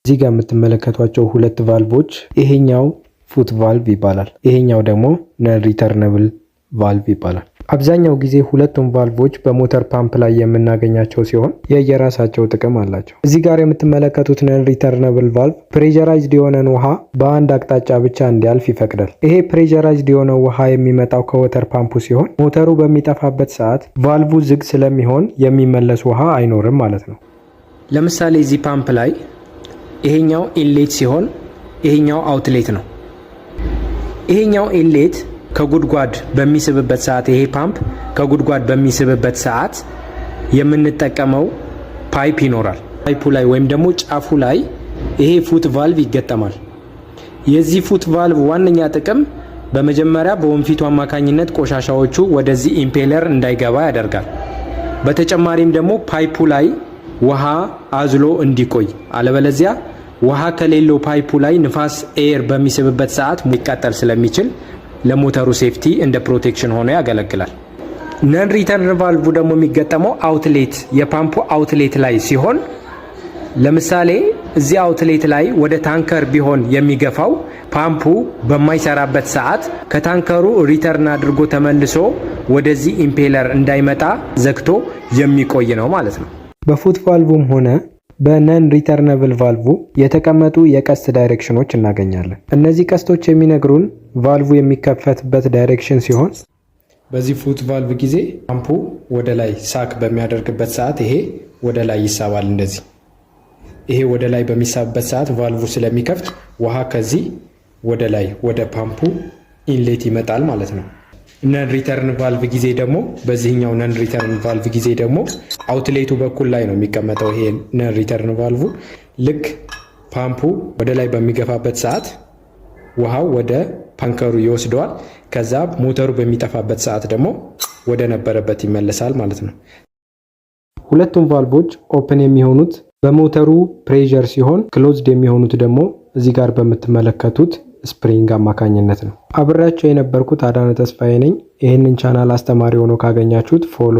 እዚህ ጋር የምትመለከቷቸው ሁለት ቫልቮች ይሄኛው ፉት ቫልቭ ይባላል። ይሄኛው ደግሞ ነን ሪተርነብል ቫልቭ ይባላል። አብዛኛው ጊዜ ሁለቱም ቫልቮች በሞተር ፓምፕ ላይ የምናገኛቸው ሲሆን የየራሳቸው ጥቅም አላቸው። እዚህ ጋር የምትመለከቱት ነን ሪተርነብል ቫልቭ ፕሬሸራይዝድ የሆነን ውሃ በአንድ አቅጣጫ ብቻ እንዲያልፍ ይፈቅዳል። ይሄ ፕሬሸራይዝድ የሆነው ውሃ የሚመጣው ከወተር ፓምፑ ሲሆን ሞተሩ በሚጠፋበት ሰዓት ቫልቭ ዝግ ስለሚሆን የሚመለስ ውሃ አይኖርም ማለት ነው። ለምሳሌ እዚህ ፓምፕ ላይ ይሄኛው ኢንሌት ሲሆን ይሄኛው አውትሌት ነው። ይሄኛው ኢንሌት ከጉድጓድ በሚስብበት ሰዓት ይሄ ፓምፕ ከጉድጓድ በሚስብበት ሰዓት የምንጠቀመው ፓይፕ ይኖራል። ፓይፑ ላይ ወይም ደግሞ ጫፉ ላይ ይሄ ፉት ቫልቭ ይገጠማል። የዚህ ፉት ቫልቭ ዋነኛ ጥቅም በመጀመሪያ በወንፊቱ አማካኝነት ቆሻሻዎቹ ወደዚህ ኢምፔለር እንዳይገባ ያደርጋል። በተጨማሪም ደግሞ ፓይፑ ላይ ውሃ አዝሎ እንዲቆይ፣ አለበለዚያ ውሃ ከሌለው ፓይፑ ላይ ንፋስ ኤር በሚስብበት ሰዓት ሊቃጠል ስለሚችል ለሞተሩ ሴፍቲ እንደ ፕሮቴክሽን ሆኖ ያገለግላል። ነን ሪተርን ቫልቭ ደግሞ የሚገጠመው አውትሌት የፓምፑ አውትሌት ላይ ሲሆን ለምሳሌ እዚህ አውትሌት ላይ ወደ ታንከር ቢሆን የሚገፋው ፓምፑ በማይሰራበት ሰዓት ከታንከሩ ሪተርን አድርጎ ተመልሶ ወደዚህ ኢምፔለር እንዳይመጣ ዘግቶ የሚቆይ ነው ማለት ነው። በፉት ቫልቭም ሆነ በነን ሪተርነብል ቫልቭ የተቀመጡ የቀስት ዳይሬክሽኖች እናገኛለን። እነዚህ ቀስቶች የሚነግሩን ቫልቭ የሚከፈትበት ዳይሬክሽን ሲሆን በዚህ ፉት ቫልቭ ጊዜ ፓምፑ ወደ ላይ ሳክ በሚያደርግበት ሰዓት ይሄ ወደ ላይ ይሳባል። እንደዚህ ይሄ ወደ ላይ በሚሳብበት ሰዓት ቫልቭ ስለሚከፍት ውሃ ከዚህ ወደ ላይ ወደ ፓምፑ ኢንሌት ይመጣል ማለት ነው። ነን ሪተርን ቫልቭ ጊዜ ደግሞ በዚህኛው ነን ሪተርን ቫልቭ ጊዜ ደግሞ አውትሌቱ በኩል ላይ ነው የሚቀመጠው። ይሄ ነን ሪተርን ቫልቭ ልክ ፓምፑ ወደ ላይ በሚገፋበት ሰዓት ውሃው ወደ ታንከሩ ይወስደዋል። ከዛ ሞተሩ በሚጠፋበት ሰዓት ደግሞ ወደ ነበረበት ይመለሳል ማለት ነው። ሁለቱም ቫልቮች ኦፕን የሚሆኑት በሞተሩ ፕሬሸር ሲሆን ክሎዝድ የሚሆኑት ደግሞ እዚህ ጋር በምትመለከቱት ስፕሪንግ አማካኝነት ነው። አብሬያቸው የነበርኩት አዳነ ተስፋዬ ነኝ። ይህንን ቻናል አስተማሪ ሆኖ ካገኛችሁት ፎሎ